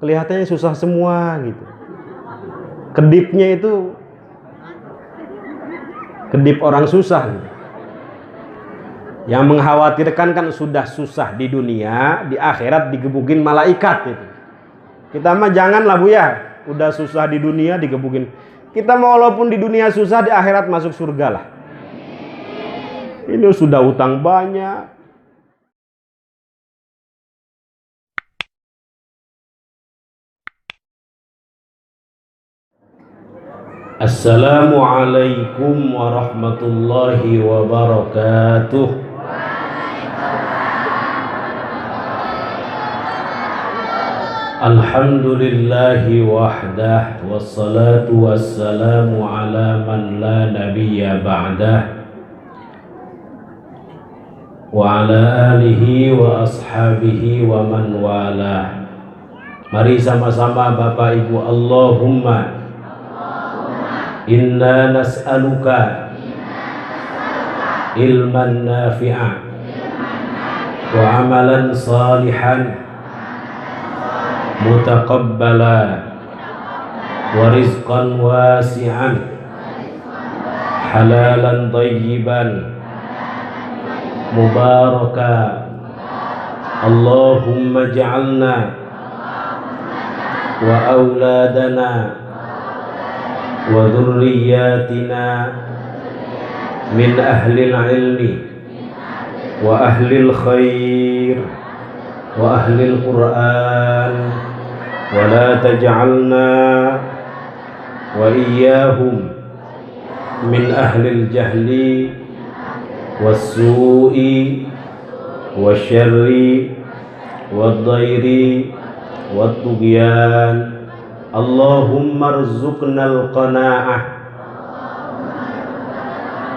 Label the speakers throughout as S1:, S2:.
S1: kelihatannya susah semua gitu. Kedipnya itu kedip orang susah gitu. Yang mengkhawatirkan kan sudah susah di dunia, di akhirat digebukin malaikat gitu. Kita mah janganlah Bu ya, udah susah di dunia digebukin. Kita mau walaupun di dunia susah, di akhirat masuk surga lah. Ini sudah utang banyak. Assalamualaikum warahmatullahi wabarakatuh. Alhamdulillahi wahdah, wassalatu wassalamu ala man la nabiyya ba'dah, wa ala alihi wa ashabihi wa man walah. Mari sama-sama Bapak Ibu, Allahumma inna nas'aluka ilman nafi'a wa amalan salihan mutaqabbala wa rizqan wasi'an halalan tayyiban mubaraka. Allahumma ja'alna wa auladana wa dhurriyyatina min ahlil ilmi wa ahlil khair wa ahlil Qur'an, wa la taj'alna wa iyyahum min ahlil jahli was-su'i wasyarri wad-dairi wat-tughyan. Allahumma rzuqnal qanaa'ah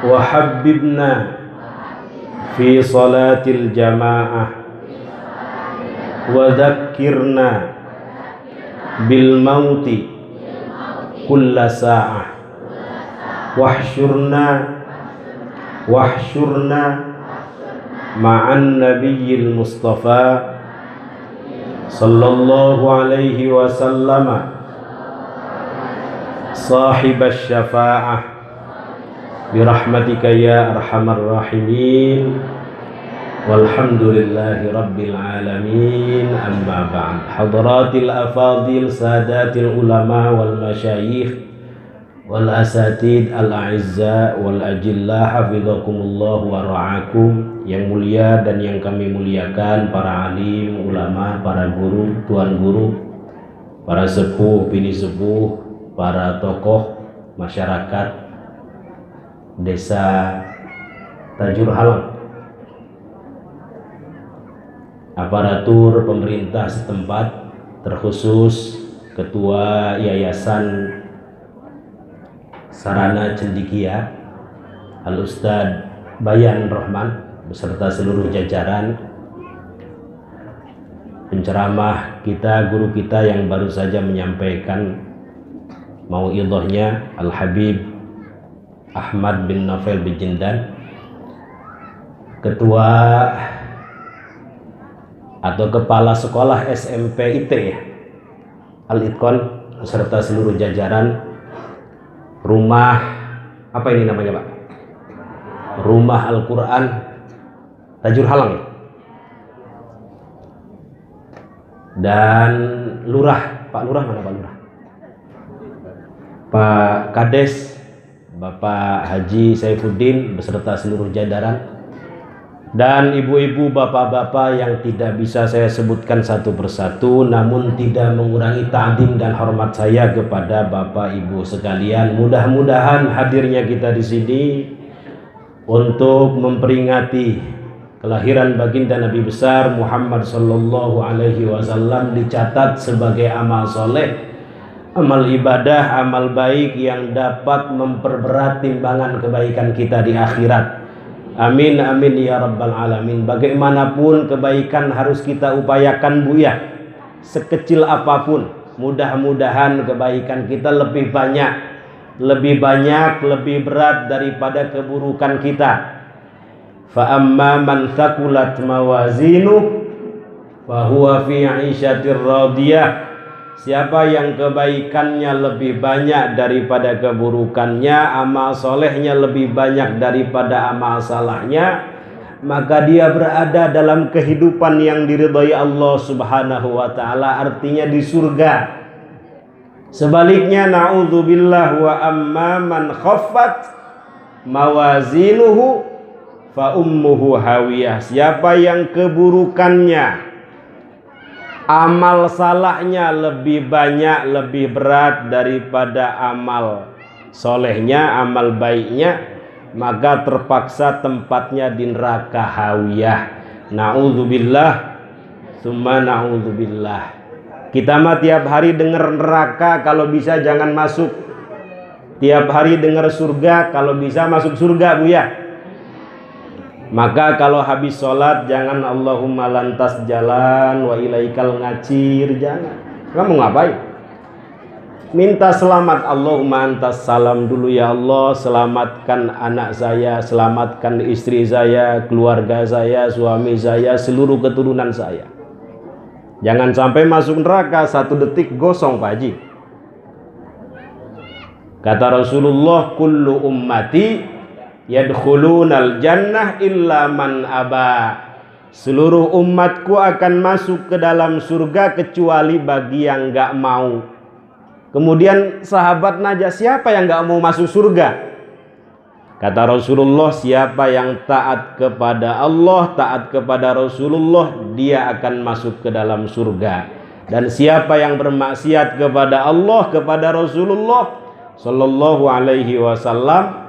S1: wa habbibna fi salatil jamaah wa dhakkirna bil mauti kulla sa'ah wahsyurna ma'an nabiyyil mustafa sallallahu alaihi wasallama sahibasy syafa'ah birahmatika ya arhamar rahimin, walhamdulillahi rabbil alamin. Amma ba'd. Hadratil afadil, sadatil ulama wal masyayikh wal asatid al a'izza wal ajillah, hafizakumullah wa ra'akum. Yang mulia dan yang kami muliakan, para alim, ulama, para guru, tuan guru, para sepuh, bini sepuh, para tokoh masyarakat desa Tajur Halang, aparatur pemerintah setempat, terkhusus Ketua Yayasan Sarana Cendikia Al Ustadz Bayan Rahman beserta seluruh jajaran, penceramah kita, guru kita yang baru saja menyampaikan mau'idhahnya, Al Habib Ahmad bin Naufal bin Jindan, Ketua atau Kepala Sekolah SMP IT Al Itqon beserta seluruh jajaran rumah, apa ini namanya Pak? Rumah Al-Quran Tajur Halang, dan Lurah, Pak Lurah mana Pak Lurah? Pak Kades, Bapak Haji Saifuddin beserta seluruh jajaran, dan ibu-ibu, bapak-bapak yang tidak bisa saya sebutkan satu persatu, namun tidak mengurangi ta'zim dan hormat saya kepada bapak ibu sekalian. Mudah-mudahan hadirnya kita di sini untuk memperingati kelahiran baginda Nabi besar Muhammad sallallahu alaihi wasallam dicatat sebagai amal soleh, amal ibadah, amal baik yang dapat memperberat timbangan kebaikan kita di akhirat. Amin amin ya rabbal alamin. Bagaimanapun kebaikan harus kita upayakan Bu ya, sekecil apapun. Mudah-mudahan kebaikan kita lebih banyak, lebih berat daripada keburukan kita. Fa amma man thaqulat mawazinuh fa huwa fi 'ishatir radiyah Siapa yang kebaikannya lebih banyak daripada keburukannya, amal solehnya lebih banyak daripada amal salahnya, maka dia berada dalam kehidupan yang diridhai Allah Subhanahu wa taala, artinya di surga. Sebaliknya, naudzubillah, wa amma man khaffat mawazinuhu fa ummuhu hawiyah. Siapa yang keburukannya, amal salahnya lebih banyak, lebih berat daripada amal solehnya, amal baiknya, maka terpaksa tempatnya di neraka hawiyah. Na'udzubillah, tsumma na'udzubillah. Kita mah tiap hari dengar neraka, kalau bisa jangan masuk. Tiap hari dengar surga, kalau bisa masuk surga, Bu ya. Maka kalau habis sholat jangan Allahumma lantas jalan wa ilaikal ngacir, jangan. Kamu ngapain? Minta selamat, Allahumma antas salam dulu ya Allah, selamatkan anak saya, selamatkan istri saya, keluarga saya, suami saya, seluruh keturunan saya. Jangan sampai masuk neraka 1 detik gosong, Pak Haji. Kata Rasulullah, kullu ummati yadkhulunal jannah illa man aba. Seluruh umatku akan masuk ke dalam surga kecuali bagi yang enggak mau. Kemudian sahabat nanya, siapa yang enggak mau masuk surga? Kata Rasulullah, siapa yang taat kepada Allah, taat kepada Rasulullah, dia akan masuk ke dalam surga. Dan siapa yang bermaksiat kepada Allah, kepada Rasulullah sallallahu alaihi wasallam,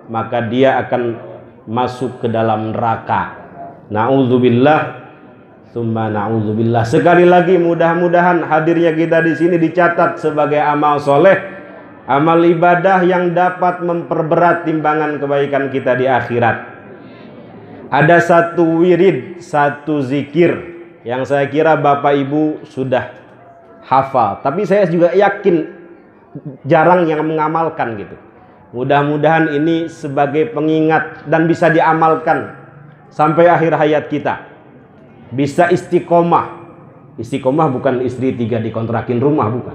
S1: maka dia akan masuk ke dalam neraka. Na'udzubillah, tsumma na'udzubillah. Sekali lagi, mudah-mudahan hadirnya kita di sini dicatat sebagai amal soleh, amal ibadah yang dapat memperberat timbangan kebaikan kita di akhirat. Ada satu wirid, satu zikir yang saya kira Bapak Ibu sudah hafal, tapi saya juga yakin jarang yang mengamalkan gitu. Mudah-mudahan ini sebagai pengingat dan bisa diamalkan sampai akhir hayat kita. Bisa istiqomah. Istiqomah bukan istri 3 dikontrakin rumah, bukan.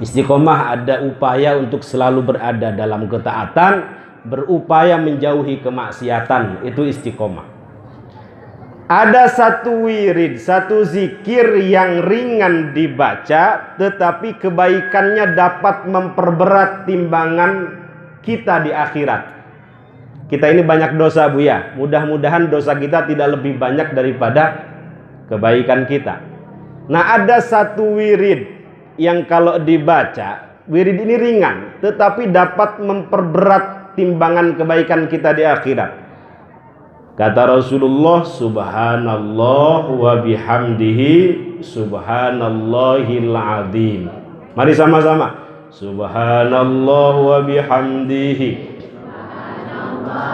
S1: Istiqomah ada upaya untuk selalu berada dalam ketaatan, berupaya menjauhi kemaksiatan, itu istiqomah. Ada satu wirid, satu zikir yang ringan dibaca, tetapi kebaikannya dapat memperberat timbangan kita di akhirat. Kita ini banyak dosa, Bu ya. Mudah-mudahan dosa kita tidak lebih banyak daripada kebaikan kita. Nah, ada satu wirid yang kalau dibaca, wirid ini ringan, tetapi dapat memperberat timbangan kebaikan kita di akhirat. Kata Rasulullah, subhanallah wa bihamdihi subhanallahil azim. Mari sama-sama. Subhanallah wa bihamdihi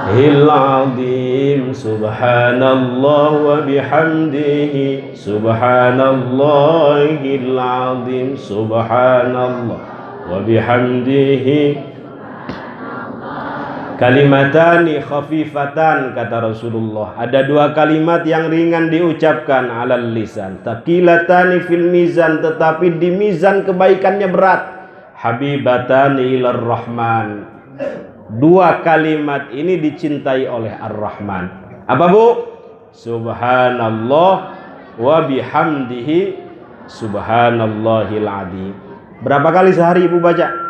S1: subhanallahil azim. Subhanallah wa bihamdihi subhanallahil azim. Subhanallah wa bihamdihi kalimatani khafifatan, kata Rasulullah. Ada 2 kalimat yang ringan diucapkan alal lisan, taqilatani fil mizan, tetapi di mizan kebaikannya berat. Habibatani ilar rahman. 2 kalimat ini dicintai oleh Ar-Rahman. Apa, Bu? Subhanallah wa bihamdihi subhanallahil azim. Berapa kali sehari Ibu baca?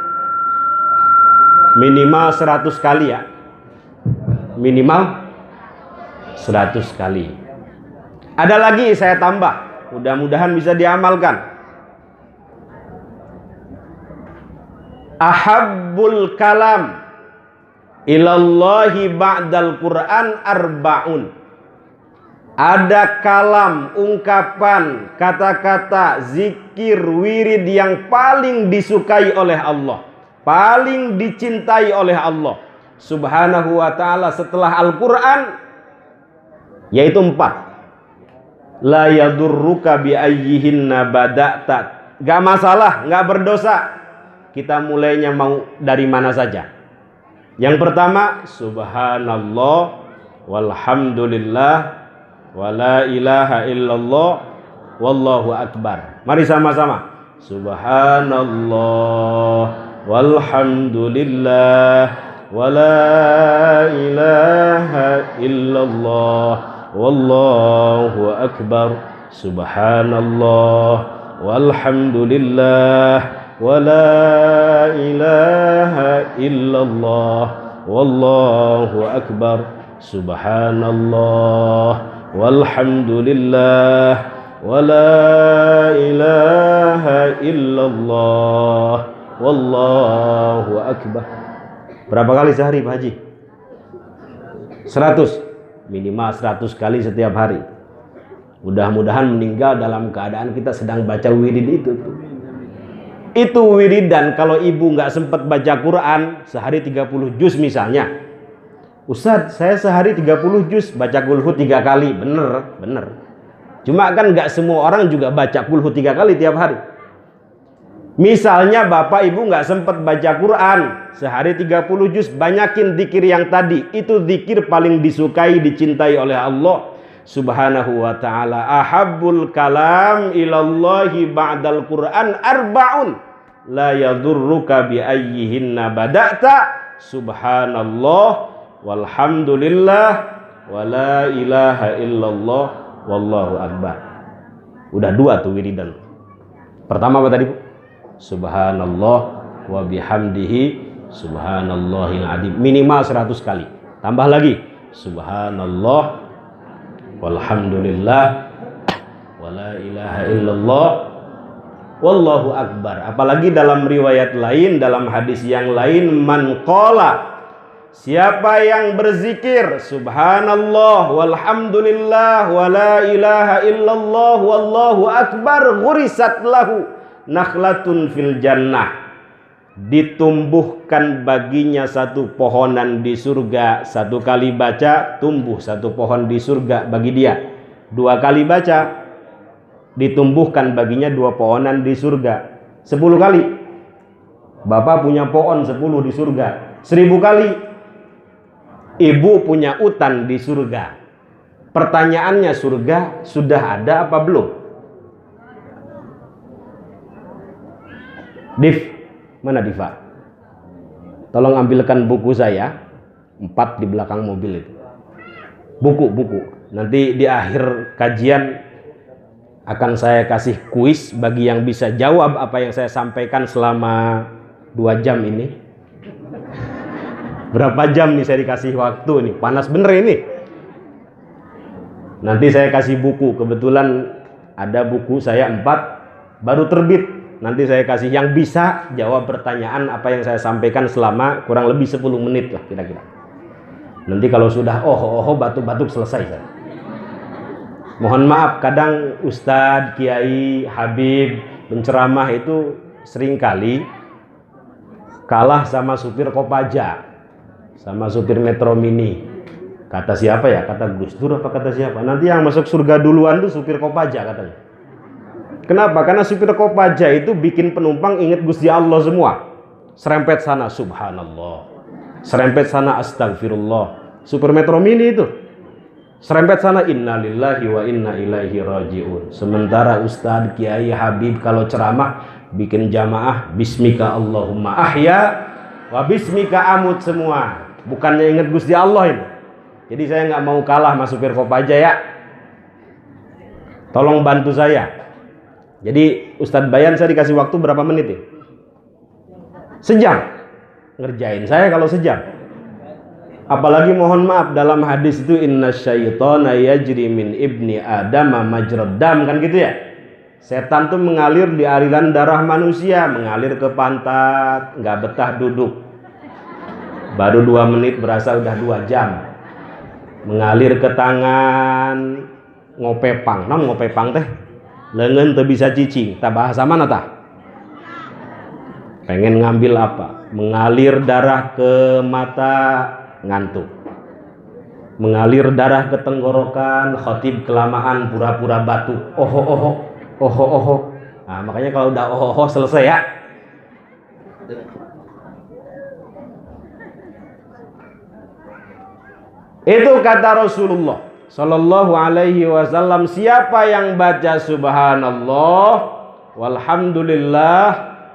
S1: Minimal 100 kali ya. Minimal 100 kali. Ada lagi saya tambah, mudah-mudahan bisa diamalkan. Ahabbul kalam ilallahi ba'dal Qur'an arba'un. Ada kalam, ungkapan, kata-kata, zikir, wirid yang paling disukai oleh Allah, paling dicintai oleh Allah Subhanahu wa ta'ala setelah Al-Quran, yaitu 4. La yadurruka bi ayyihinna bada'ta. Gak masalah, gak berdosa, kita mulainya mau dari mana saja. Yang pertama, subhanallah walhamdulillah wala ilaha illallah wallahu akbar. Mari sama-sama. subhanallah, walhamdulillah, wala ilaha illallah, wallahu akbar, subhanallah, walhamdulillah, wala ilaha illallah, wallahu akbar, subhanallah, walhamdulillah, wala ilaha illallah, wallahu akbar. Berapa kali sehari Pak Haji? 100, minimal 100 kali setiap hari. Mudah-mudahan meninggal dalam keadaan kita sedang baca wirid itu. Itu wiridan. Kalau ibu nggak sempat baca Quran sehari 30 juz misalnya, Ustadz saya sehari 30 juz baca kulhu 3 kali. Bener. Cuma kan nggak semua orang juga baca kulhu 3 kali tiap hari. Misalnya bapak ibu nggak sempat baca Quran sehari 30 juz, banyakin zikir yang tadi. Itu zikir paling disukai, dicintai oleh Allah subhanahu wa ta'ala. Ahabbul kalam ilallahi ba'dal Quran arba'un la yadurruka bi ayyihinna bada'ta, subhanallah, walhamdulillah, wala ilaha illallah, wallahu akbar. Udah 2 tuh wiridan. Pertama apa tadi Bu? Subhanallah wa bihamdihi subhanallahil adzim, minimal 100 kali. Tambah lagi subhanallah, walhamdulillah, wala ilaha illallah, wallahu akbar. Apalagi dalam riwayat lain, dalam hadis yang lain, man qala, siapa yang berzikir subhanallah, walhamdulillah, wala ilaha illallah, wallahu akbar, ghurisat lahu nakhlatun fil jannah, ditumbuhkan baginya satu pohonan di surga. 1 kali baca tumbuh 1 pohon di surga bagi dia. 2 kali baca ditumbuhkan baginya 2 pohonan di surga. 10 kali bapak punya pohon 10 di surga. 1000 kali ibu punya utan di surga. Pertanyaannya, surga sudah ada apa belum? Div, mana Diva? Tolong ambilkan buku saya 4 di belakang mobil itu. Buku. Nanti di akhir kajian akan saya kasih kuis bagi yang bisa jawab apa yang saya sampaikan selama 2 jam ini. Berapa jam nih saya dikasih waktu nih? Panas bener ini. Nanti saya kasih buku. Kebetulan ada buku saya 4 baru terbit. Nanti saya kasih yang bisa jawab pertanyaan apa yang saya sampaikan selama kurang lebih 10 menit lah kira-kira. Nanti kalau sudah batuk-batuk selesai saya. Mohon maaf, kadang Ustadz, Kiai, Habib, penceramah itu seringkali kalah sama supir Kopaja, sama supir Metro Mini. Kata siapa ya? Kata Gus Dur apa kata siapa? Nanti yang masuk surga duluan tuh supir Kopaja katanya. Kenapa? Karena supir Kopaja itu bikin penumpang ingat Gusti Allah semua. Serempet sana subhanallah, serempet sana astagfirullah. Supir Metro Mini itu serempet sana innalillahi wa inna ilaihi rajiun. Sementara Ustadz, Kiai, Habib kalau ceramah bikin jamaah bismika Allahumma ahya wa bismika amut semua. Bukannya ingat Gusti Allah ini. Jadi saya nggak mau kalah sama supir Kopaja ya. Tolong bantu saya. Jadi Ustadz Bayan saya dikasih waktu berapa menit ya? Sejam ngerjain saya kalau sejam. Apalagi mohon maaf dalam hadis itu inna syaitana yajri min ibni adam majrad dam, kan gitu ya. Setan tuh mengalir di aliran darah manusia, mengalir ke pantat, nggak betah duduk. Baru 2 menit berasa udah 2 jam. Mengalir ke tangan, ngopepang, ngopepang teh lengan tuh bisa cicing, tak bahasa mana tak? Pengen ngambil apa? Mengalir darah ke mata, ngantuk. Mengalir darah ke tenggorokan, khotib kelamaan pura-pura batuk. Nah, makanya kalau udah selesai ya. Itu kata Rasulullah Sallallahu alaihi wasallam, siapa yang baca subhanallah, walhamdulillah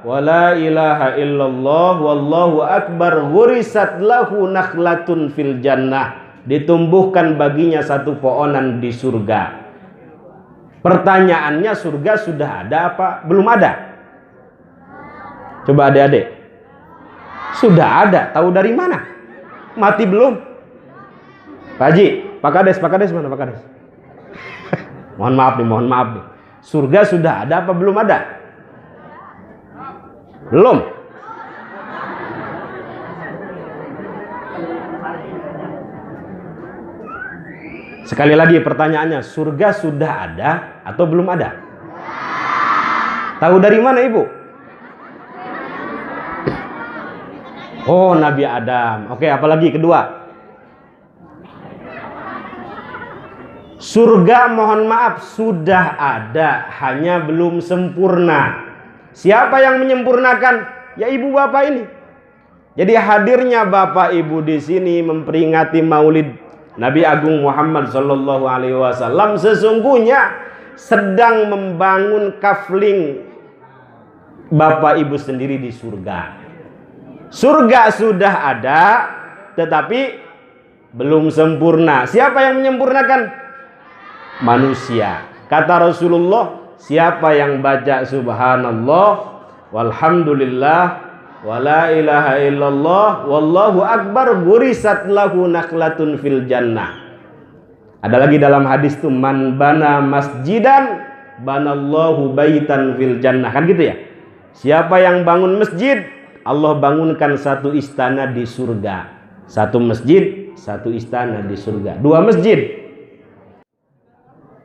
S1: wala ilaha illallah wallahu akbar ghurisat lahu nakhlatun fil jannah, ditumbuhkan baginya satu pohonan di surga. Pertanyaannya, surga sudah ada apa belum ada? Coba adik-adik. Sudah ada, tahu dari mana? Mati belum? Pak Haji, Pak Kades mana Pak Kades? mohon maaf nih. Surga sudah ada apa belum ada? Belum. Sekali lagi pertanyaannya, surga sudah ada atau belum ada? Tahu dari mana ibu? Oh, Nabi Adam. Oke, apalagi kedua? Surga mohon maaf sudah ada, hanya belum sempurna. Siapa yang menyempurnakan? Ya ibu bapak ini. Jadi hadirnya bapak ibu di sini memperingati Maulid Nabi Agung Muhammad Sallallahu Alaihi Wasallam sesungguhnya sedang membangun kafling bapak ibu sendiri di surga. Surga sudah ada, tetapi belum sempurna. Siapa yang menyempurnakan? Manusia. Kata Rasulullah, siapa yang baca subhanallah walhamdulillah wala ilaha illallah wallahu akbar gurisat lahu nakhlatun fil jannah. Ada lagi dalam hadis itu, man bana masjidan banallahu baitan fil jannah, kan gitu ya. Siapa yang bangun masjid, Allah bangunkan satu istana di surga. Satu masjid, satu istana di surga. Dua masjid.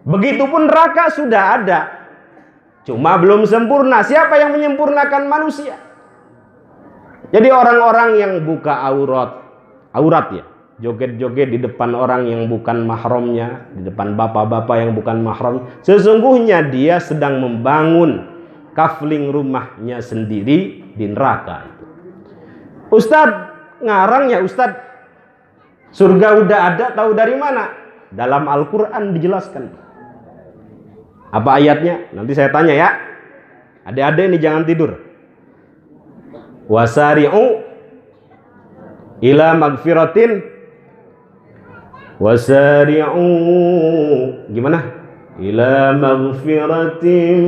S1: Begitupun neraka sudah ada, cuma belum sempurna. Siapa yang menyempurnakan? Manusia. Jadi orang-orang yang buka aurat ya, joget-joget di depan orang yang bukan mahramnya, di depan bapak-bapak yang bukan mahram, sesungguhnya dia sedang membangun kafling rumahnya sendiri di neraka. Ustadz ngarang ya Ustadz, surga udah ada, tahu dari mana? Dalam Al-Quran dijelaskan. Apa ayatnya? Nanti saya tanya ya. Adik-adik ini jangan tidur. Wasari'u ila magfiratin. Wasari'u gimana? Ila magfiratin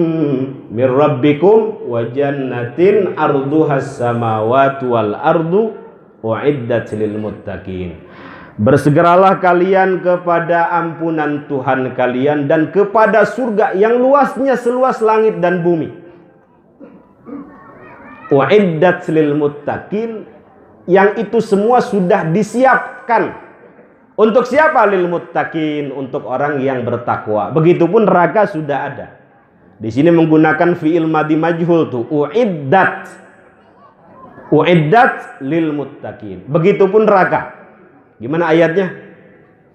S1: min rabbikum wa jannatin arduhas samawati wal ardu uiddat lil muttaqin. Bersegeralah kalian kepada ampunan Tuhan kalian dan kepada surga yang luasnya seluas langit dan bumi. Uiddat lil muttaqin, yang itu semua sudah disiapkan. Untuk siapa? Lil muttaqin, untuk orang yang bertakwa. Begitupun neraka sudah ada. Di sini menggunakan fi'il madhi majhul tuh, uiddat. Uiddat lil muttaqin. Begitupun neraka. Gimana ayatnya?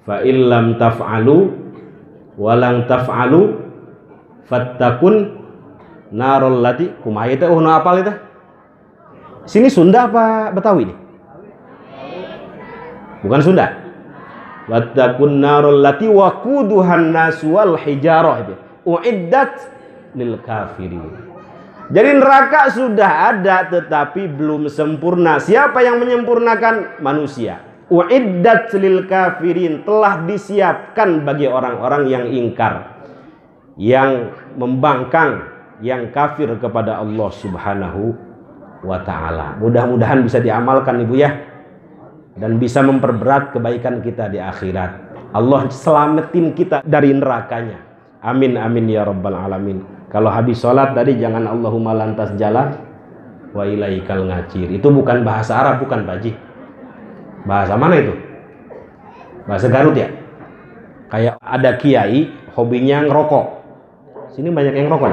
S1: Fa illam taf'alu walang taf'alu fattakun narul lati kumaha teh nu apal itu? Sini Sunda apa Betawi nih? Bukan Sunda. Fattakun narul lati waquduhan nas wal hijarah itu. Uiddat lil kafirin. Jadi neraka sudah ada tetapi belum sempurna. Siapa yang menyempurnakan? Manusia. Uiddat lil kafirin, telah disiapkan bagi orang-orang yang ingkar, yang membangkang, yang kafir kepada Allah Subhanahu wa ta'ala. Mudah-mudahan bisa diamalkan ibu ya, dan bisa memperberat kebaikan kita di akhirat. Allah selamatin kita dari nerakanya. Amin amin ya rabbal alamin. Kalau habis sholat tadi jangan Allahumma lantas jalan wa ilaikal ngacir. Itu bukan bahasa Arab, bukan Pak Haji. Bahasa mana itu? Bahasa Garut ya? Kayak ada kiai hobinya ngerokok. Sini banyak yang ngerokok.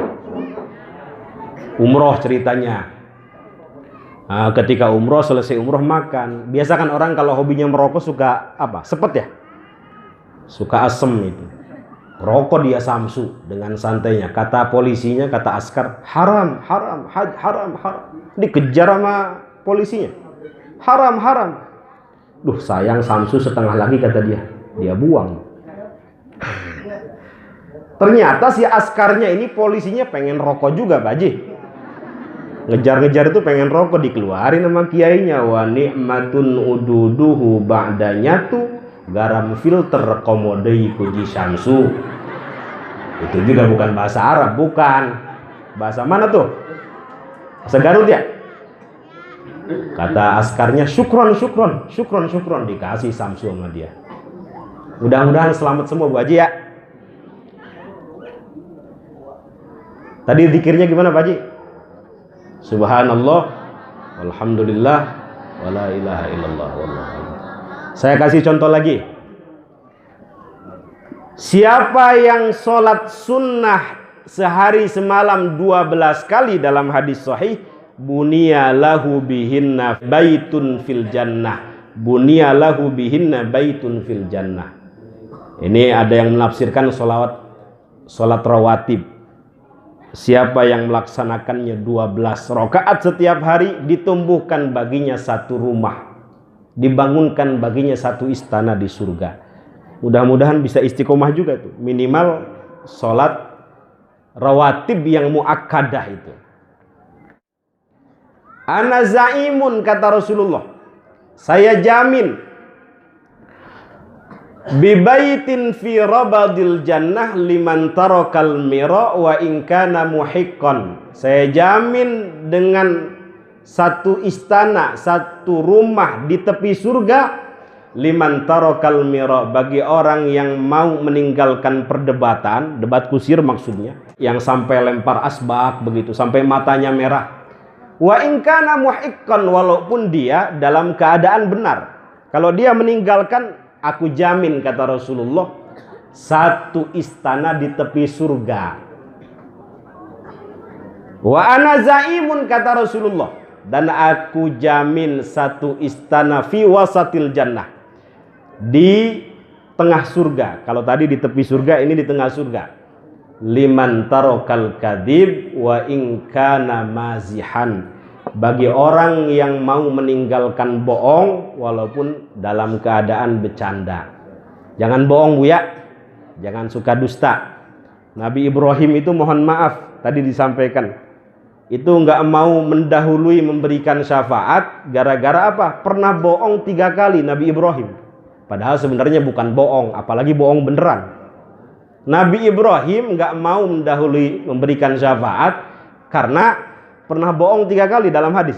S1: Umroh ceritanya. Nah, ketika umroh, selesai umroh makan. Biasa kan orang kalau hobinya merokok suka apa? Sepet ya? Suka asem itu. Rokok dia samsu dengan santainya. Kata polisinya, kata askar, haram, haram, haram, haram. Dikejar sama polisinya. Haram, haram. Duh sayang samsu setengah lagi kata dia. Dia buang. Ternyata si askarnya ini polisinya pengen rokok juga Pak Haji. Ngejar-ngejar itu pengen rokok, dikeluarin sama kiainya. Wa ni'matun ududuhu ba'danya tuh garam filter komodei kuji syamsu. Itu juga bukan bahasa Arab, bukan. Bahasa mana tuh? Bahasa Garut ya? Kata askarnya syukron, syukron, syukron, syukron. Dikasih samsu sama dia. Mudah-mudahan selamat semua Bu Haji ya. Tadi zikirnya gimana Pak Haji? Subhanallah, alhamdulillah, wala ilaha illallah, wallahu. Saya kasih contoh lagi. Siapa yang sholat sunnah sehari semalam 12 kali dalam hadis sahih, bunya lahu bihinna baitun fil jannah. Bunya lahu bihinna baitun fil jannah. Ini ada yang menafsirkan sholat rawatib. Siapa yang melaksanakannya 12 rakaat setiap hari, ditumbuhkan baginya satu rumah, dibangunkan baginya satu istana di surga. Mudah-mudahan bisa istiqomah juga tuh, minimal sholat rawatib yang muakkadah itu. Ana zaimun, kata Rasulullah, saya jamin, bibaitin fi rabadil jannah liman tarakal mira wa in kana muhiqqan. Saya jamin dengan satu istana, satu rumah di tepi surga, liman tarakal mira, bagi orang yang mau meninggalkan perdebatan, debat kusir maksudnya, yang sampai lempar asbak begitu, sampai matanya merah. Wa in kana muhiqqan, walaupun dia dalam keadaan benar. Kalau dia meninggalkan, aku jamin, kata Rasulullah, satu istana di tepi surga. Wa ana zaimun, kata Rasulullah, dan aku jamin satu istana fi wasatil jannah, di tengah surga. Kalau tadi di tepi surga, ini di tengah surga. Liman tarokal kadhib wa in kana mazihan, bagi orang yang mau meninggalkan bohong walaupun dalam keadaan bercanda. Jangan bohong Bu ya, jangan suka dusta. Nabi Ibrahim itu mohon maaf, tadi disampaikan, itu nggak mau mendahului memberikan syafaat gara-gara apa? Pernah bohong 3 kali Nabi Ibrahim. Padahal sebenarnya bukan bohong, apalagi bohong beneran. Nabi Ibrahim nggak mau mendahului memberikan syafaat karena pernah bohong 3 kali dalam hadis.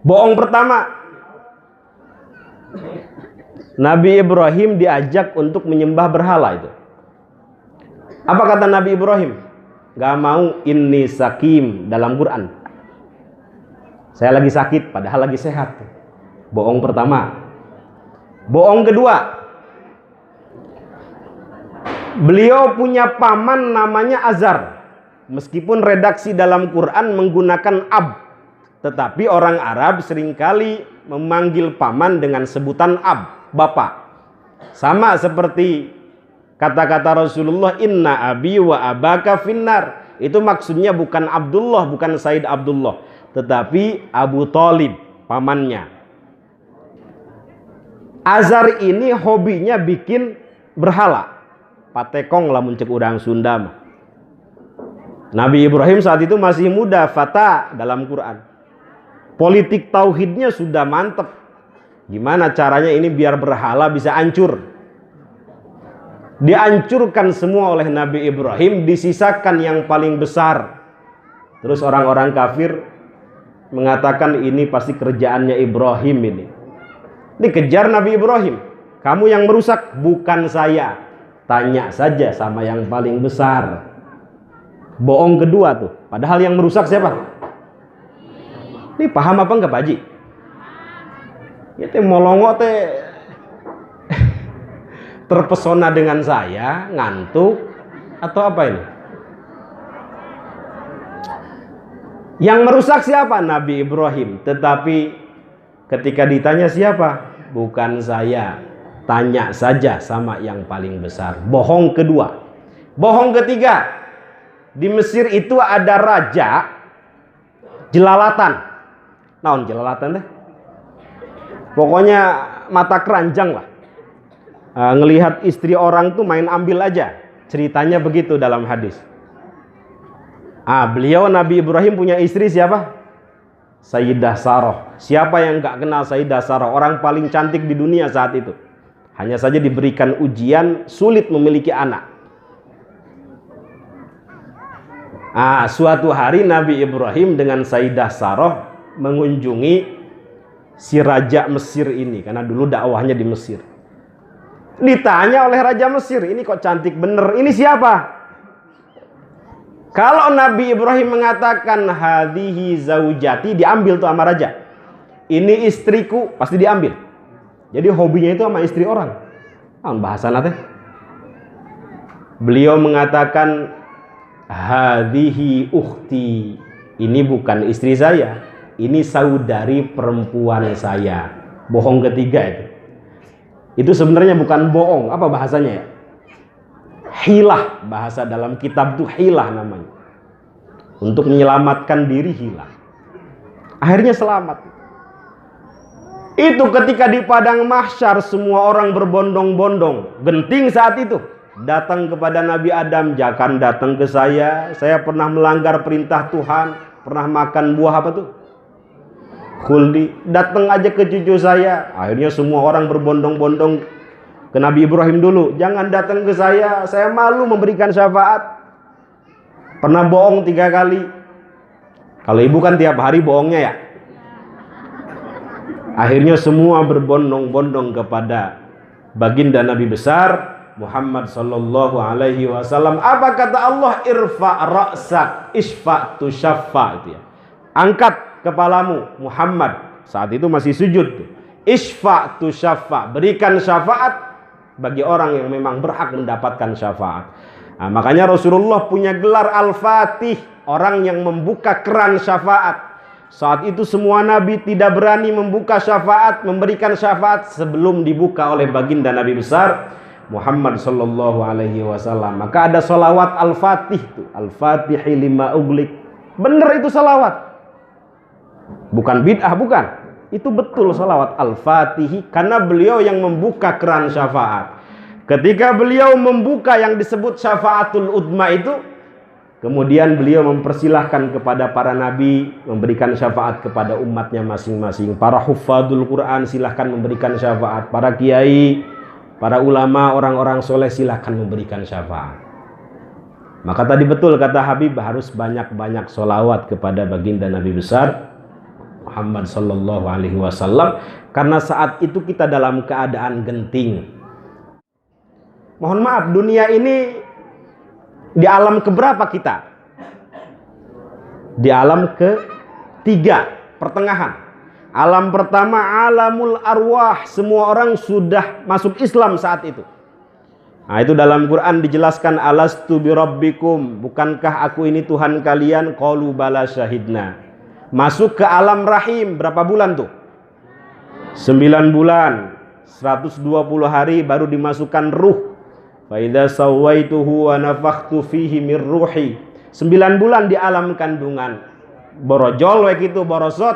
S1: Bohong pertama, Nabi Ibrahim diajak untuk menyembah berhala itu. Apa kata Nabi Ibrahim? Gak mau, inni sakim, dalam Quran. Saya lagi sakit, padahal lagi sehat. Bohong pertama. Bohong kedua, beliau punya paman namanya Azar. Meskipun redaksi dalam Quran menggunakan ab, tetapi orang Arab seringkali memanggil paman dengan sebutan ab, bapak. Sama seperti kata-kata Rasulullah, inna abi wa abaka finnar. Itu maksudnya bukan Abdullah, bukan Said Abdullah, tetapi Abu Thalib, pamannya. Azar ini hobinya bikin berhala. Patekong lah muncul udang Sunda mah. Nabi Ibrahim saat itu masih muda, fata dalam Quran. Politik tauhidnya sudah mantep. Gimana caranya ini biar berhala bisa hancur? Dihancurkan semua oleh Nabi Ibrahim, disisakan yang paling besar. Terus orang-orang kafir mengatakan ini pasti kerjaannya Ibrahim ini. Dikejar Nabi Ibrahim. Kamu yang merusak, bukan saya. Tanya saja sama yang paling besar. Bohong kedua tuh, padahal yang merusak siapa? Ini paham apa enggak Pak Haji? Ya teh molongo teh terpesona dengan saya, ngantuk atau apa ini? Yang merusak siapa? Nabi Ibrahim. Tetapi ketika ditanya siapa? Bukan saya. Tanya saja sama yang paling besar. Bohong kedua. Bohong ketiga, di Mesir itu ada raja jelalatan. Naon jelalatan teh? Pokoknya mata keranjang lah. Ngelihat istri orang tuh main ambil aja. Ceritanya begitu dalam hadis. Beliau Nabi Ibrahim punya istri siapa? Sayyidah Sarah. Siapa yang nggak kenal Sayyidah Sarah? Orang paling cantik di dunia saat itu. Hanya saja diberikan ujian, sulit memiliki anak. Suatu hari Nabi Ibrahim dengan Sayyidah Sarah mengunjungi si raja Mesir ini, karena dulu dakwahnya di Mesir. Ditanya oleh raja Mesir, ini kok cantik bener, ini siapa? Kalau Nabi Ibrahim mengatakan hadhihi zaujati, diambil tuh sama raja. Ini istriku, pasti diambil. Jadi hobinya itu sama istri orang. Bahasa nate. Beliau mengatakan hadhihi ukhti, ini bukan istri saya, ini saudari perempuan saya. Bohong ketiga itu. Itu sebenarnya bukan bohong, apa bahasanya ya? Hilah, bahasa dalam kitab itu hilah namanya. Untuk menyelamatkan diri hilah. Akhirnya selamat. Itu ketika di padang mahsyar semua orang berbondong-bondong, genting saat itu. Datang kepada Nabi Adam, jangan datang ke saya pernah melanggar perintah Tuhan, pernah makan buah apa tuh? Khuldi. Datang aja ke cucu saya. Akhirnya semua orang berbondong-bondong ke Nabi Ibrahim dulu, jangan datang ke saya malu memberikan syafaat. Pernah bohong 3 kali. Kalau ibu kan tiap hari bohongnya ya. Akhirnya semua berbondong-bondong kepada baginda Nabi besar Muhammad sallallahu alaihi wasallam. Apa kata Allah? Irfa ra'sak isfa tu syaffa, itu ya. Angkat kepalamu Muhammad. Saat itu masih sujud tuh. Isfa tu syaffa, berikan syafaat bagi orang yang memang berhak mendapatkan syafaat. Makanya Rasulullah punya gelar Al-Fatih, orang yang membuka keran syafaat. Saat itu semua nabi tidak berani membuka syafaat, memberikan syafaat sebelum dibuka oleh baginda Nabi besar Muhammad sallallahu alaihi wasallam. Maka ada salawat Al-Fatih itu, Al-Fatihi lima uglik. Bener itu salawat. Bukan bid'ah, bukan. Itu betul salawat Al-Fatihi, karena beliau yang membuka keran syafaat. Ketika beliau membuka yang disebut syafaatul udma itu, kemudian beliau mempersilahkan kepada para nabi memberikan syafaat kepada umatnya masing-masing. Para huffadul Quran silahkan memberikan syafaat. Para kiai, para ulama, orang-orang soleh silahkan memberikan syafaat. Maka tadi betul kata Habib, harus banyak-banyak sholawat kepada baginda Nabi besar Muhammad sallallahu alaihi wasallam, karena saat itu kita dalam keadaan genting. Mohon maaf, dunia ini di alam keberapa kita? Di alam ketiga, pertengahan. Alam pertama alamul arwah, semua orang sudah masuk Islam saat itu. Nah, itu dalam Quran dijelaskan, alastu birabbikum, bukankah aku ini Tuhan kalian? Qalu bala syahidna. Masuk ke alam rahim berapa bulan tuh? 9 bulan, 120 hari baru dimasukkan ruh. Fa idza sawaituhu wa nafakhtu fihi mir ruhi. 9 bulan di alam kandungan. Borojol kayak gitu, borosot,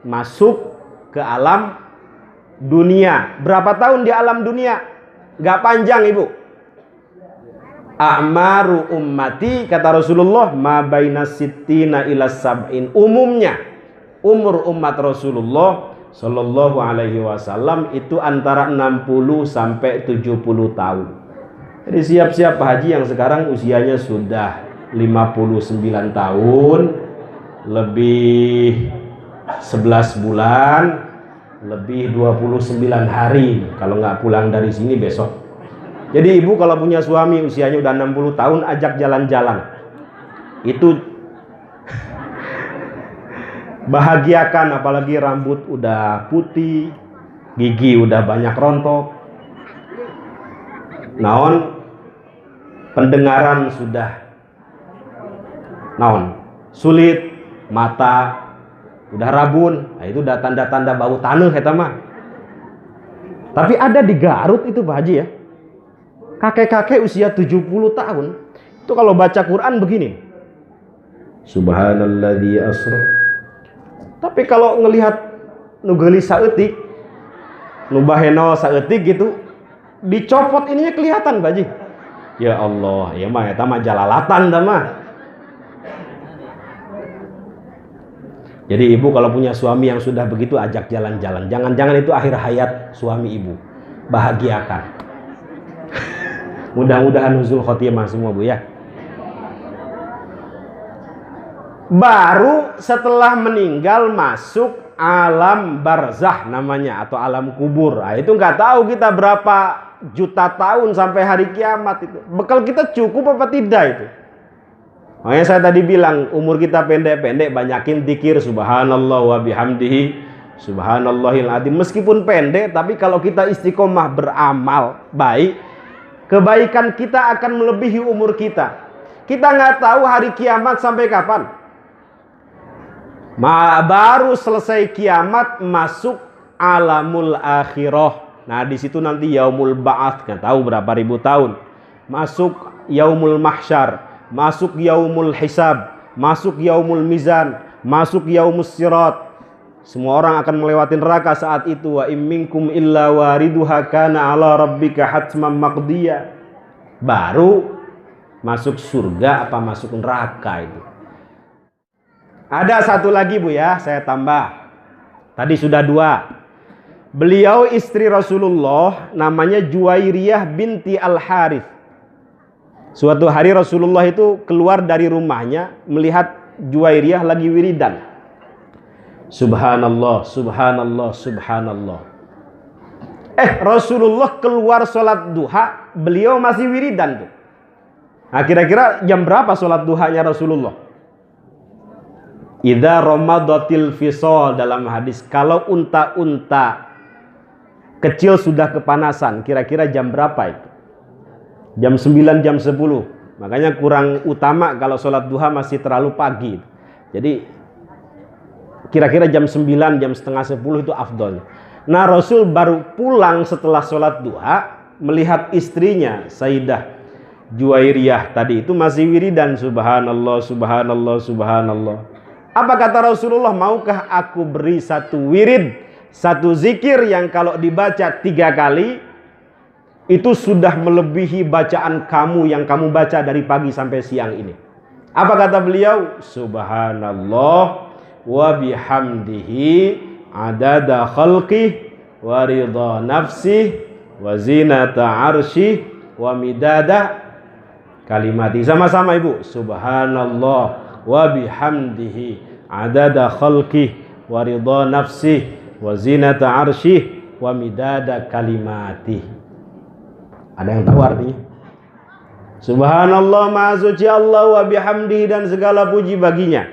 S1: masuk ke alam dunia. Berapa tahun di alam dunia? Gak panjang, Ibu. A'maru ummati, kata Rasulullah, ma baina sittina ila sab'in. Umumnya umur umat Rasulullah sallallahu alaihi wasallam itu antara 60 sampai 70 tahun. Jadi siap-siap Pak Haji yang sekarang usianya sudah 59 tahun, lebih 11 bulan, lebih 29 hari kalau nggak pulang dari sini besok. Jadi ibu kalau punya suami usianya udah 60 tahun, ajak jalan-jalan. Itu bahagiakan, apalagi rambut udah putih, gigi udah banyak rontok, naon pendengaran sudah naon sulit, mata udah rabun. Nah, itu udah tanda-tanda bau tanah kata mah. Tapi ada di Garut itu Pak Haji ya, kakek-kakek usia 70 tahun itu kalau baca Quran begini, subhanalladzi asra. Tapi kalau ngelihat nugeuli saeutik, nu baheno saeutik gitu, dicopot ininya kelihatan Pak Haji. Ya Allah, ya mah eta mah jalalatan dah mah. Jadi ibu kalau punya suami yang sudah begitu, ajak jalan-jalan. Jangan-jangan itu akhir hayat suami ibu. Bahagiakan. Mudah-mudahan husnul khotimah semua Bu ya. Baru setelah meninggal masuk alam barzah namanya, atau alam kubur. Nah, itu nggak tahu kita berapa juta tahun sampai hari kiamat itu. Bekal kita cukup apa tidak itu? Makanya saya tadi bilang umur kita pendek-pendek, banyakin zikir subhanallah wa bihamdihi subhanallahil adzim. Meskipun pendek, tapi kalau kita istiqomah beramal baik, kebaikan kita akan melebihi umur kita. Kita nggak tahu hari kiamat sampai kapan. Baru selesai kiamat masuk alamul akhirah. Nah di situ nanti yaumul ba'ats, nggak tahu berapa ribu tahun. Masuk yaumul mahsyar, masuk yaumul hisab, masuk yaumul mizan, masuk yaumus sirat. Semua orang akan melewati neraka saat itu. Wa imminkum illa wariduha kana ala rabbika hatman maqdiya. Baru masuk surga apa masuk neraka itu. Ada satu lagi Bu ya, saya tambah. Tadi sudah 2. Beliau istri Rasulullah namanya Juwairiyah binti Al-Harith. Suatu hari Rasulullah itu keluar dari rumahnya melihat Juwairiyah lagi wiridan. Subhanallah, subhanallah, subhanallah. Rasulullah keluar sholat duha, beliau masih wiridan tuh. Nah kira-kira jam berapa sholat duhanya Rasulullah? Idza ramadatil fisal, dalam hadis kalau unta-unta kecil sudah kepanasan, kira-kira jam berapa itu? Jam 9, jam 10. Makanya kurang utama kalau sholat duha masih terlalu pagi. Jadi kira-kira jam 9, jam setengah 10 itu afdol. Nah Rasul baru pulang setelah sholat duha, melihat istrinya Sayyidah Juwairiyah tadi itu masih wiridan subhanallah, subhanallah, subhanallah. Apa kata Rasulullah? Maukah aku beri satu wirid, satu zikir yang kalau dibaca 3 kali itu sudah melebihi bacaan kamu yang kamu baca dari pagi sampai siang ini. Apa kata beliau? Subhanallah wa bihamdihi adada khalqih wa ridha nafsih wa zinata arsyih wa midada kalimati. Sama-sama Ibu. Subhanallah wa bihamdihi adada khalqih wa ridha nafsih wa zinata arsyih wa midada kalimati. Ada yang tahu artinya? Subhanallah, maha suci Allah, wa bihamdihi, dan segala puji baginya.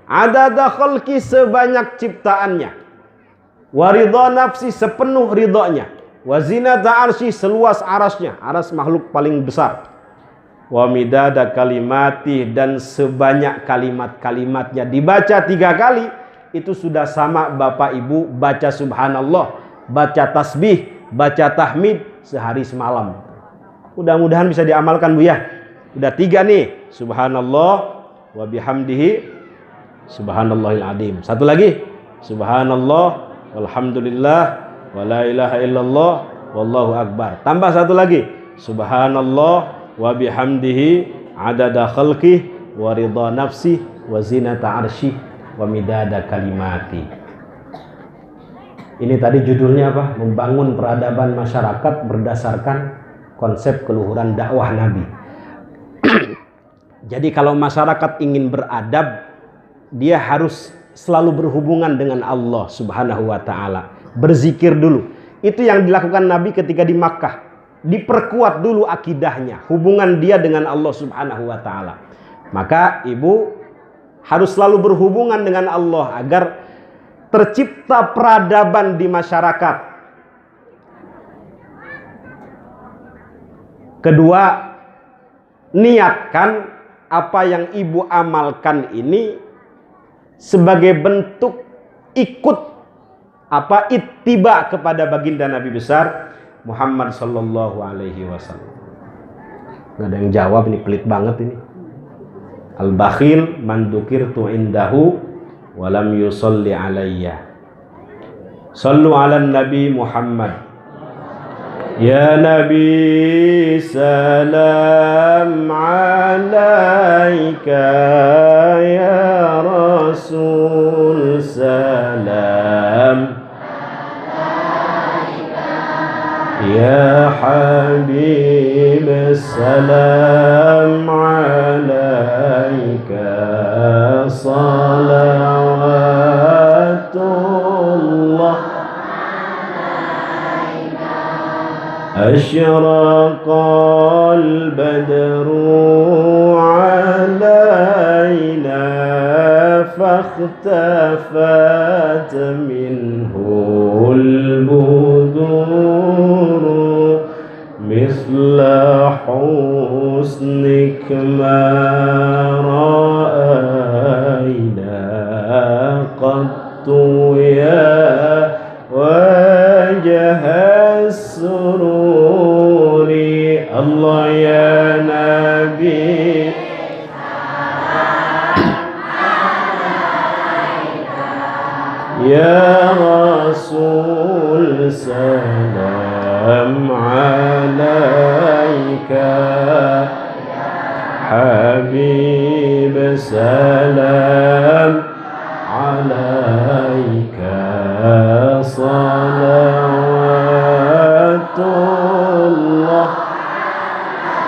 S1: Adada khalqih, sebanyak ciptaannya. Wa ridha nafsi, sepenuh ridhonya. Wa zinata arsyih, seluas arasnya. Aras makhluk paling besar. Wa midada kalimati, dan sebanyak kalimat-kalimatnya. Dibaca 3 kali itu sudah sama Bapak Ibu baca subhanallah, baca tasbih, baca tahmid sehari semalam. Mudah-mudahan bisa diamalkan Bu ya. Udah 3 nih, subhanallah wa bihamdihi subhanallahil adzim. Satu lagi, subhanallah walhamdulillah wa la ilaha illallah wallahu akbar. Tambah satu lagi, subhanallah wa bihamdihi adada khalqih wa ridha nafsi wa zinata arsyih wa midada kalimati. Ini tadi judulnya apa? Membangun peradaban masyarakat berdasarkan konsep keluhuran dakwah Nabi. Jadi kalau masyarakat ingin beradab, dia harus selalu berhubungan dengan Allah Subhanahu wa taala. Berzikir dulu. Itu yang dilakukan Nabi ketika di Makkah. Diperkuat dulu akidahnya, hubungan dia dengan Allah Subhanahu wa taala. Maka ibu harus selalu berhubungan dengan Allah agar tercipta peradaban di masyarakat. Kedua, niatkan apa yang ibu amalkan ini sebagai bentuk ikut ittiba kepada baginda Nabi besar Muhammad sallallahu alaihi wasallam. Nggak ada yang jawab, ini pelit banget ini. Al-bakhil man dzukirtu indahu wa lam yusalli alayya. Sallu ala Nabi Muhammad. Ya Nabi salam alaika, ya Rasul salam, ya Habib salam alaika, salawatullah. أشرق البدر علينا فاختفت منه البدور مثل حسنك ما رأينا قط يا وجه السرور. الله يا نبي يا رسول سلام عليك، حبيب سلام عليك، صلوات الله.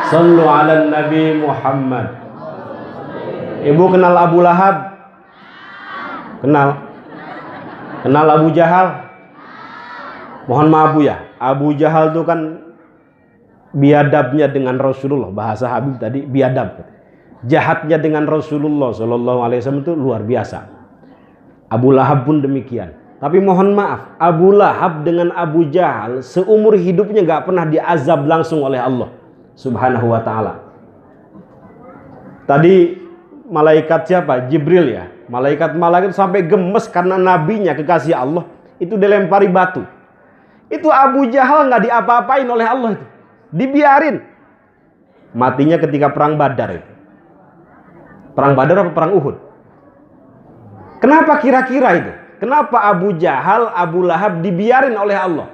S1: Sallu ala Nabi Muhammad. Ibu kenal Abu Lahab? Kenal? Kenal Abu Jahal? Mohon maaf Bu ya, Abu Jahal itu kan biadabnya dengan Rasulullah, bahasa Habib tadi biadab. Jahatnya dengan Rasulullah Shallallahu Alaihi Wasallam itu luar biasa. Abu Lahab pun demikian. Tapi mohon maaf, Abu Lahab dengan Abu Jahal seumur hidupnya gak pernah diazab langsung oleh Allah Subhanahu wa ta'ala. Tadi malaikat siapa? Jibril ya. Malaikat sampai gemes karena nabinya, kekasih Allah, itu dilempari batu. Itu Abu Jahal gak diapa-apain oleh Allah itu. Dibiarin. Matinya ketika perang Badar itu. Perang Badar apa perang Uhud? Kenapa kira-kira itu? Kenapa Abu Jahal, Abu Lahab dibiarin oleh Allah?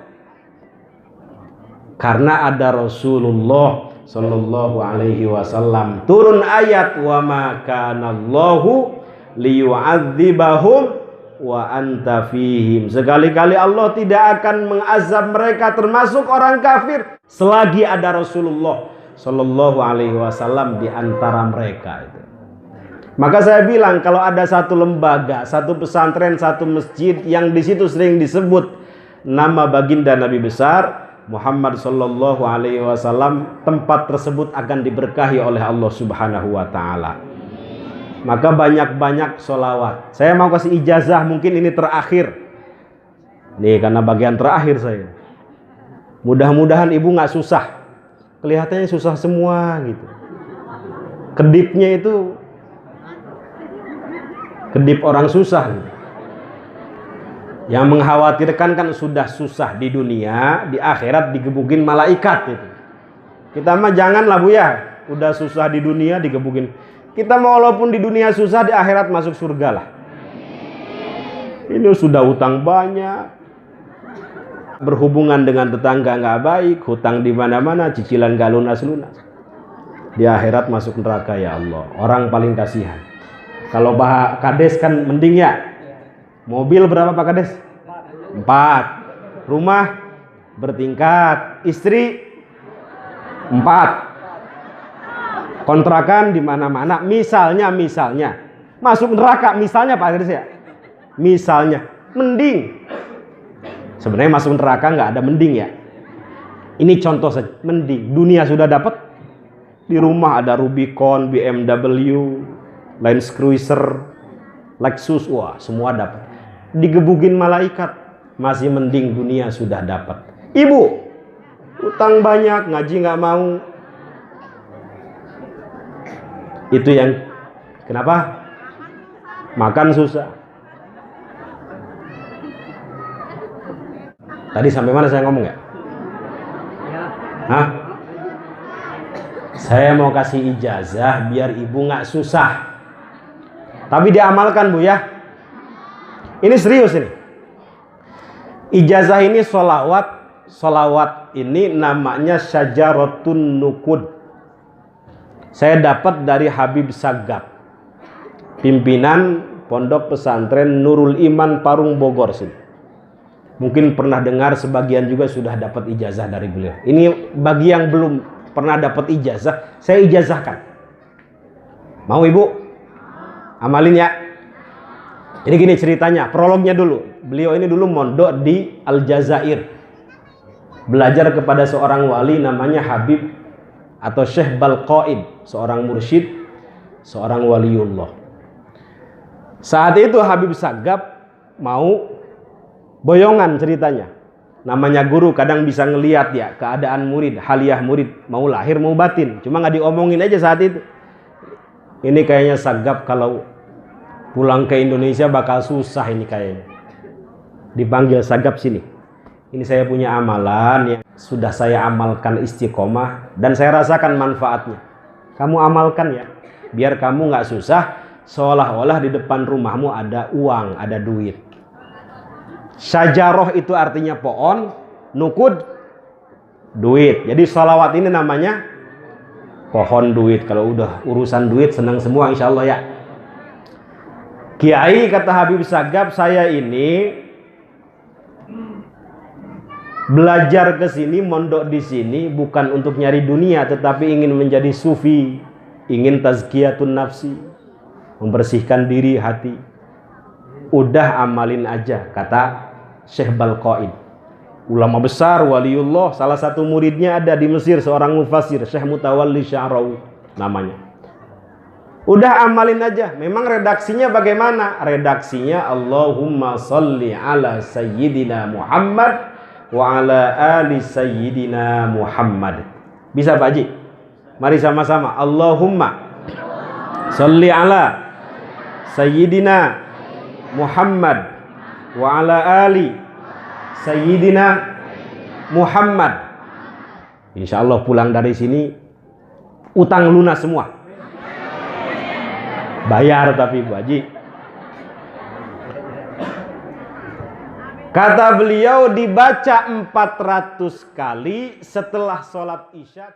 S1: Karena ada Rasulullah Sallallahu Alaihi Wasallam turun ayat wa ma kana Allahu liyu'adzibahum wa anta fihim. Sekali-kali Allah tidak akan mengazab mereka termasuk orang kafir selagi ada Rasulullah Sallallahu Alaihi Wasallam di antara mereka itu. Maka saya bilang kalau ada satu lembaga, satu pesantren, satu masjid yang di situ sering disebut nama baginda Nabi besar Muhammad Sallallahu Alaihi Wasallam, tempat tersebut akan diberkahi oleh Allah Subhanahu Wa Taala. Maka banyak-banyak sholawat. Saya mau kasih ijazah, mungkin ini terakhir. Nih karena bagian terakhir saya. Mudah-mudahan ibu nggak susah. Kelihatannya susah semua gitu. Kedipnya itu kedip orang susah gitu. Yang mengkhawatirkan kan sudah susah di dunia, di akhirat digebukin malaikat itu. Kita mah janganlah Bu ya, udah susah di dunia digebukin. Kita mau walaupun di dunia susah, di akhirat masuk surga lah. Ini sudah utang banyak, berhubungan dengan tetangga nggak baik, hutang di mana-mana, cicilan nggak lunas-lunas. Di akhirat masuk neraka ya Allah. Orang paling kasihan. Kalau Pak Kades kan mending ya. Mobil berapa Pak Kades? 4. Rumah bertingkat. Istri 4. Kontrakan di mana-mana. Misalnya masuk neraka, misalnya Pak Kades ya. Misalnya mending. Sebenarnya masuk neraka nggak ada mending ya. Ini contoh saja. Mending. Dunia sudah dapat. Di rumah ada Rubicon, BMW, Land Cruiser, Lexus, wah semua dapat. Digebukin malaikat, masih mending dunia sudah dapat. Ibu utang banyak, ngaji nggak mau. Itu yang kenapa? Makan susah. Tadi sampai mana saya ngomong ya? Hah? Saya mau kasih ijazah biar ibu nggak susah. Tapi diamalkan Bu ya. Ini serius ini. Ijazah ini sholawat solawat ini namanya Syajaratun Nukud. Saya dapat dari Habib Sagap, pimpinan Pondok Pesantren Nurul Iman Parung Bogor sini. Mungkin pernah dengar, sebagian juga sudah dapat ijazah dari beliau. Ini bagi yang belum pernah dapat ijazah, saya ijazahkan. Mau ibu? Amalin ya. Jadi gini ceritanya, prolognya dulu. Beliau ini dulu mondok di Aljazair. Belajar kepada seorang wali namanya Habib atau Syekh Balqaid, seorang mursyid, seorang waliullah. Saat itu Habib Sagap mau boyongan ceritanya. Namanya guru kadang bisa ngelihat ya keadaan murid, haliah murid mau lahir mau batin. Cuma nggak diomongin aja saat itu. Ini kayaknya Sagap kalau pulang ke Indonesia bakal susah ini kayaknya. Dipanggil Sagap sini. Ini saya punya amalan yang sudah saya amalkan istiqomah dan saya rasakan manfaatnya. Kamu amalkan ya, biar kamu nggak susah, seolah-olah di depan rumahmu ada uang, ada duit. Syajaroh itu artinya pohon, nukud duit. Jadi sholawat ini namanya pohon duit. Kalau udah urusan duit senang semua insya Allah ya. Kiai, kata Habib Sagap, saya ini belajar ke sini, mondok di sini bukan untuk nyari dunia, tetapi ingin menjadi sufi, ingin tazkiyatun nafsi, membersihkan diri hati. Udah amalin aja, kata Syekh Balqaid, ulama besar waliullah. Salah satu muridnya ada di Mesir, seorang mufassir, Syekh Mutawalli Sya'rawi namanya. Udah amalin aja. Memang redaksinya bagaimana? Redaksinya Allahumma sholli ala sayyidina Muhammad wa ala ali sayyidina Muhammad. Bisa Pak Haji? Mari sama-sama. Allahumma sholli ala sayyidina Muhammad wa ala ali sayyidina Muhammad. Insya Allah pulang dari sini utang lunas semua. Bayar tapi Bu Haji. Kata beliau dibaca 400 kali setelah sholat isya.